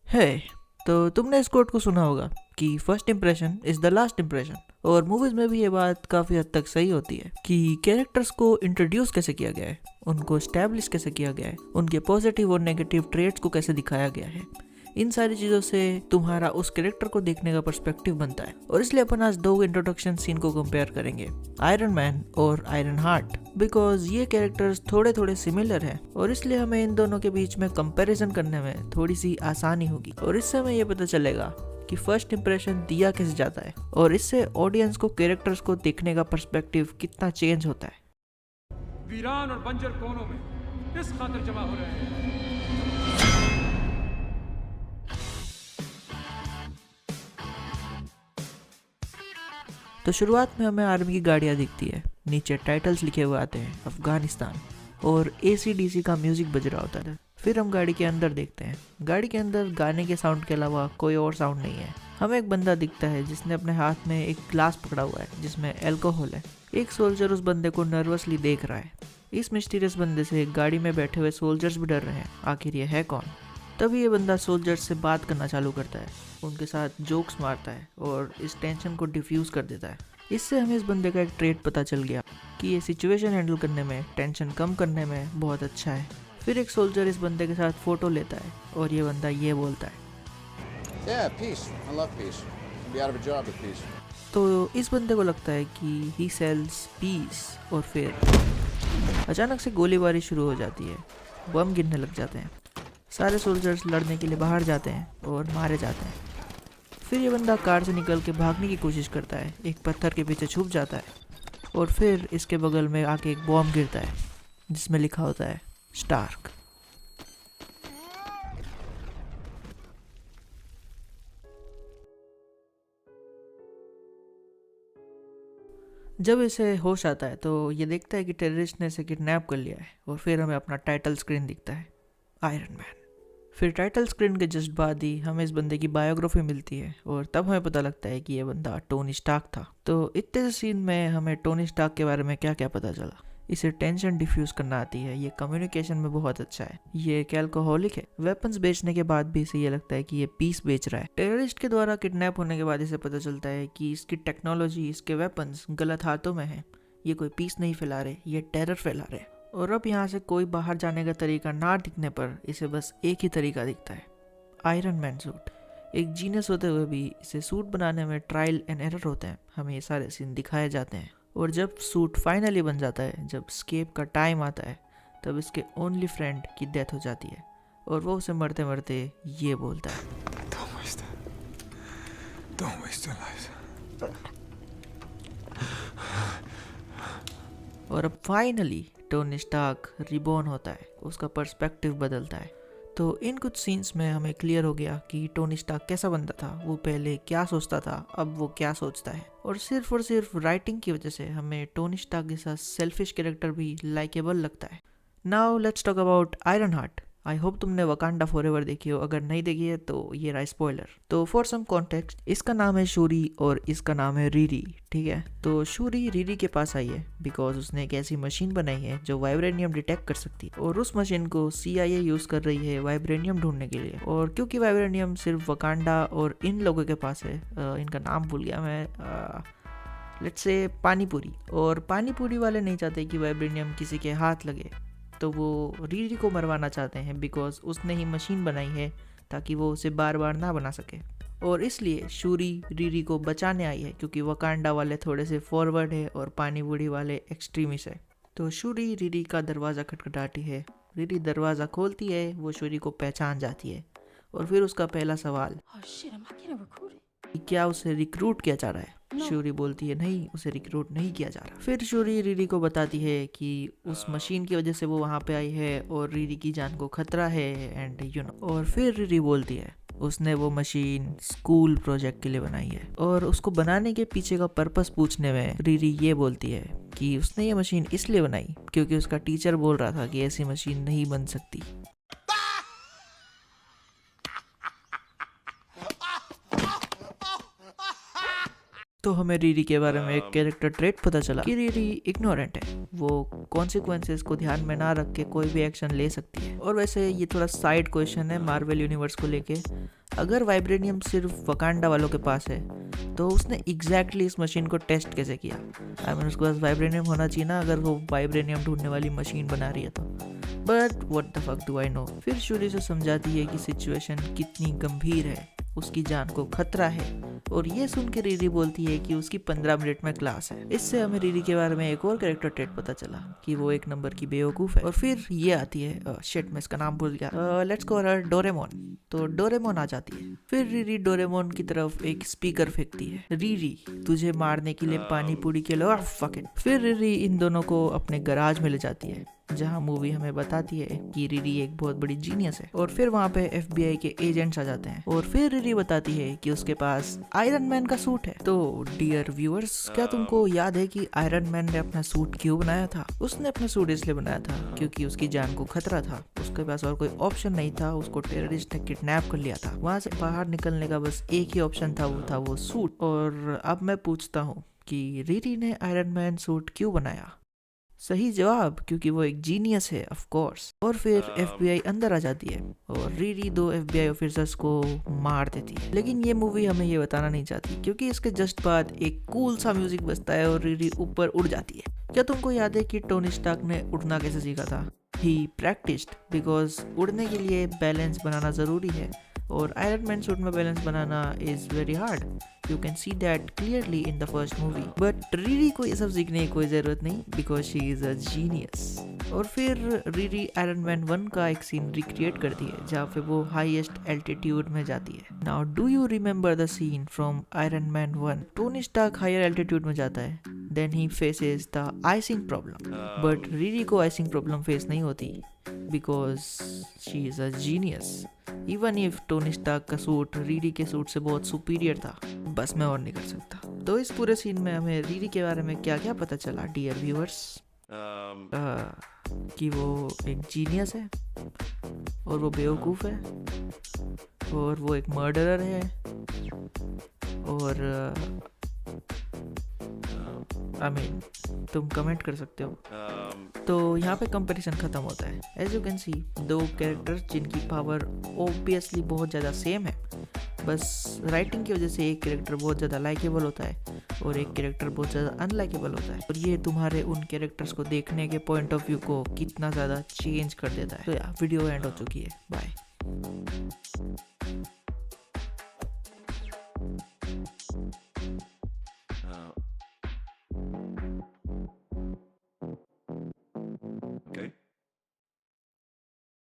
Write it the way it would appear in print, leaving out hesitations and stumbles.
है। तो तुमने इस कोट को सुना होगा कि first impression is the last impression. और मूवीज में भी ये बात काफी हद तक सही होती है कि कैरेक्टर्स को इंट्रोड्यूस कैसे किया गया है, उनको स्टैब्लिश कैसे किया गया है, उनके पॉजिटिव और नेगेटिव ट्रेट्स को कैसे दिखाया गया है। इन सारी चीज़ों से तुम्हारा उस कैरेक्टर को देखने का पर्सपेक्टिव बनता है। और इसलिए अपन आज दो इंट्रोडक्शन सीन को कंपेयर करेंगे, आयरन मैन और आयरन हार्ट, बिकॉज ये कैरेक्टर्स थोड़े थोड़े सिमिलर हैं और इसलिए हमें इन दोनों के बीच में कंपैरिजन करने में थोड़ी सी आसानी होगी। और इससे हमें ये पता चलेगा कि फर्स्ट इंप्रेशन दिया कैसे जाता है और इससे ऑडियंस को कैरेक्टर्स को देखने का पर्सपेक्टिव कितना चेंज होता है। वीरान और बंजर कोनों में किस खातिर जमा हो रहे हैं? तो शुरुआत में हमें आर्मी की गाड़ियाँ दिखती है, नीचे टाइटल्स लिखे हुए आते हैं अफगानिस्तान और AC/DC का म्यूजिक बज रहा होता है। फिर हम गाड़ी के अंदर देखते हैं। गाड़ी के अंदर गाने के साउंड के अलावा कोई और साउंड नहीं है। हमें एक बंदा दिखता है जिसने अपने हाथ में एक ग्लास पकड़ा हुआ है जिसमें अल्कोहल है। एक सोल्जर उस बंदे को नर्वसली देख रहा है। इस मिस्टीरियस बंदे से गाड़ी में बैठे हुए सोल्जर्स भी डर रहे हैं, आखिर ये है कौन। तभी ये बंदा सोल्जर्स से बात करना चालू करता है, उनके साथ जोक्स मारता है और इस टेंशन को डिफ्यूज़ कर देता है। इससे हमें इस बंदे का एक ट्रेट पता चल गया कि ये सिचुएशन हैंडल करने में, टेंशन कम करने में बहुत अच्छा है। फिर एक सोल्जर इस बंदे के साथ फ़ोटो लेता है और ये बंदा ये बोलता है, Yeah, peace. I love peace. I'll be out of a job with peace. तो इस बंदे को लगता है कि ही सेल्स पीस। और फिर अचानक से गोलीबारी शुरू हो जाती है, बम गिरने लग जाते हैं। सारे सोल्जर्स लड़ने के लिए बाहर जाते हैं और मारे जाते हैं। फिर ये बंदा कार से निकल के भागने की कोशिश करता है, एक पत्थर के पीछे छुप जाता है और फिर इसके बगल में आके एक बॉम्ब गिरता है जिसमें लिखा होता है स्टार्क। जब इसे होश आता है तो ये देखता है कि टेररिस्ट ने इसे किडनैप कर लिया है और फिर हमें अपना टाइटल स्क्रीन दिखता है, आयरन मैन। फिर टाइटल स्क्रीन के जस्ट बाद ही हमें इस बंदे की बायोग्राफी मिलती है और तब हमें पता लगता है कि ये बंदा टोनी स्टार्क था। तो इतने से सीन में हमें टोनी स्टार्क के बारे में क्या क्या पता चला। इसे टेंशन डिफ्यूज करना आती है, ये कम्युनिकेशन में बहुत अच्छा है, ये एक अल्कोहलिक है। वेपन्स बेचने के बाद भी इसे ये लगता है कि ये पीस बेच रहा है। टेररिस्ट के द्वारा किडनैप होने के बाद इसे पता चलता है कि इसकी टेक्नोलॉजी, इसके वेपन्स गलत हाथों में है। ये कोई पीस नहीं फैला रहे, ये टेरर फैला रहे। और अब यहाँ से कोई बाहर जाने का तरीका ना दिखने पर इसे बस एक ही तरीका दिखता है, आयरन मैन सूट। एक जीनियस होते हुए भी इसे सूट बनाने में ट्रायल एंड एरर होते हैं। हमें ये सारे सीन दिखाए जाते हैं और जब सूट फाइनली बन जाता है, जब स्केप का टाइम आता है, तब इसके ओनली फ्रेंड की डेथ हो जाती है और वो उसे मरते मरते ये बोलता है, Don't waste your life. और अब फाइनली टोनी स्टार्क रिबॉर्न होता है, उसका पर्सपेक्टिव बदलता है। तो इन कुछ सीन्स में हमें क्लियर हो गया कि टोनी स्टार्क कैसा बंदा था, वो पहले क्या सोचता था, अब वो क्या सोचता है। और सिर्फ राइटिंग की वजह से हमें टोनी स्टार्क जैसा सेल्फिश कैरेक्टर भी लाइकेबल लगता है। Now let's talk about iron heart. I hope तुमने वकांडा फॉरएवर देखी हो, अगर नहीं देखी है तो ये रहा स्पॉइलर। तो फॉर सम कॉन्टेक्स्ट, इसका नाम है शूरी और इसका नाम है रीरी, ठीक है। तो शूरी रीरी के पास आई है बिकॉज उसने एक ऐसी मशीन बनाई है जो वाइब्रेनियम डिटेक्ट कर सकती है और उस मशीन को CIA यूज कर रही है वाइब्रेनियम ढूंढने के लिए। और क्योंकि वाइब्रेनियम सिर्फ वकांडा और इन लोगों के पास है, इनका नाम भूल गया मैं, लेट्स से पानीपुरी। और पानीपुरी वाले नहीं चाहते कि वाइब्रेनियम किसी के हाथ लगे, तो वो रीरी को मरवाना चाहते हैं बिकॉज उसने ही मशीन बनाई है ताकि वो उसे बार बार ना बना सके। और इसलिए शूरी रीरी को बचाने आई है क्योंकि वकांडा वाले थोड़े से फॉरवर्ड है और पानीपुरी वाले एक्सट्रीमिस्ट है। तो शूरी रीरी का दरवाज़ा खटखटाती है, रीरी दरवाज़ा खोलती है, वो शूरी को पहचान जाती है और फिर उसका पहला सवाल, क्या उसे रिक्रूट किया जा रहा है? शूरी बोलती है नहीं, उसे रिक्रूट नहीं किया जा रहा। फिर शूरी रीरी को बताती है कि उस मशीन की वजह से वो वहाँ पे आई है और रीरी की जान को खतरा है एंड यू नो। और फिर रीरी बोलती है उसने वो मशीन स्कूल प्रोजेक्ट के लिए बनाई है। और उसको बनाने के पीछे का पर्पस पूछने में रीरी ये बोलती है कि उसने ये मशीन इसलिए बनाई क्योंकि उसका टीचर बोल रहा था कि ऐसी मशीन नहीं बन सकती। तो हमें रीरी के बारे में एक कैरेक्टर ट्रेट पता चला कि रीरी इग्नोरेंट है, वो कॉन्सिक्वेंसेस को ध्यान में ना रख के कोई भी एक्शन ले सकती है। और वैसे ये थोड़ा साइड क्वेश्चन है मार्वल यूनिवर्स को लेके, अगर वाइब्रेनियम सिर्फ वकांडा वालों के पास है तो उसने एग्जैक्टली इस मशीन को टेस्ट कैसे किया? आई मीन उसके पास वाइब्रेनियम होना चाहिए ना, अगर वो वाइब्रेनियम ढूंढने वाली मशीन बना रही है तो। But what the fuck do I know. फिर शूरी से समझाती है कि सिचुएशन कितनी गंभीर है, उसकी जान को खतरा है, और ये सुन के रीरी बोलती है कि उसकी 15 मिनट में क्लास है। इससे हमें रीरी के बारे में एक और कैरेक्टर ट्रेट पता चला कि वो एक नंबर की बेवकूफ़ है। और फिर ये आती है शिट मैं इसका नाम भूल गया, लेट्स कॉल हर डोरेमोन। तो डोरेमोन आ जाती है। फिर रीरी डोरेमोन की तरफ एक स्पीकर फेंकती है, रीरी तुझे मारने के लिए पानी पूरी के लो फक इट। फिर रीरी इन दोनों को अपने गराज में ले जाती है, जहाँ मूवी हमें बताती है कि रीरी एक बहुत बड़ी जीनियस है। और फिर वहाँ पे FBI के एजेंट्स आ जाते हैं, और फिर रीरी बताती है कि उसके पास आयरन मैन का सूट है। तो डियर व्यूअर्स, क्या तुमको याद है कि आयरन मैन ने अपना सूट क्यों बनाया था? उसने अपना सूट इसलिए बनाया था क्योंकि उसकी जान को खतरा था, उसके पास और कोई ऑप्शन नहीं था, उसको टेररिस्ट ने किडनैप कर लिया था। वहाँ से बाहर निकलने का बस एक ही ऑप्शन था, वो था वो सूट। और अब मैं पूछता हूँ कि रीरी ने आयरन मैन सूट क्यों बनाया? सही जवाब, क्योंकि वो एक जीनियस है ऑफ कोर्स। और फिर FBI अंदर आ जाती है और रीरी 2 FBI ऑफिसर्स को मार देती है। लेकिन ये मूवी हमें ये बताना नहीं चाहती, क्योंकि इसके जस्ट बाद एक कूल सा म्यूजिक बजता है और रीरी ऊपर उड़ जाती है। क्या तुमको याद है कि टोनी स्टार्क ने उड़ना कैसे सीखा था? ही प्रैक्टिस्ड, बिकॉज उड़ने के लिए बैलेंस बनाना ज़रूरी है, और आयरन मैन सूट में balance banana is very hard. You can see that clearly in the first movie. But Riri को ये सब सीखने की कोई ज़रूरत नहीं, because she is a genius. और फिर रीरी आयरन मैन 1 का एक सीन रिक्रिएट करती है, जहाँ पे वो हाईएस्ट एल्टीट्यूड में जाती है। Now do you remember the scene from Iron Man 1? Tony Stark higher altitude में जाता है, then he faces the icing problem. But Riri को आइसिंग प्रॉब्लम फेस नहीं होती, because she is a genius. Even if Tony Stark का suit Riri के suit से बहुत सुपीरियर था। बस मैं और नहीं कर सकता। तो इस पूरे सीन में हमें रीरी के बारे में क्या क्या पता चला डियर व्यूअर्स? कि वो एक जीनियस है, और वो बेवकूफ़ है, और वो एक मर्डरर है, और आई मीन तुम कमेंट कर सकते हो। तो यहाँ पे कंपैरिजन ख़त्म होता है। As you can see, 2 characters जिनकी पावर ऑब्वियसली बहुत ज़्यादा सेम है, बस राइटिंग की वजह से एक कैरेक्टर बहुत ज़्यादा लाइकेबल होता है और एक कैरेक्टर बहुत ज़्यादा अनलाइकेबल होता है। और ये तुम्हारे उन कैरेक्टर्स को देखने के पॉइंट ऑफ व्यू को कितना ज़्यादा चेंज कर देता है। तो यार वीडियो एंड हो चुकी है, बाय।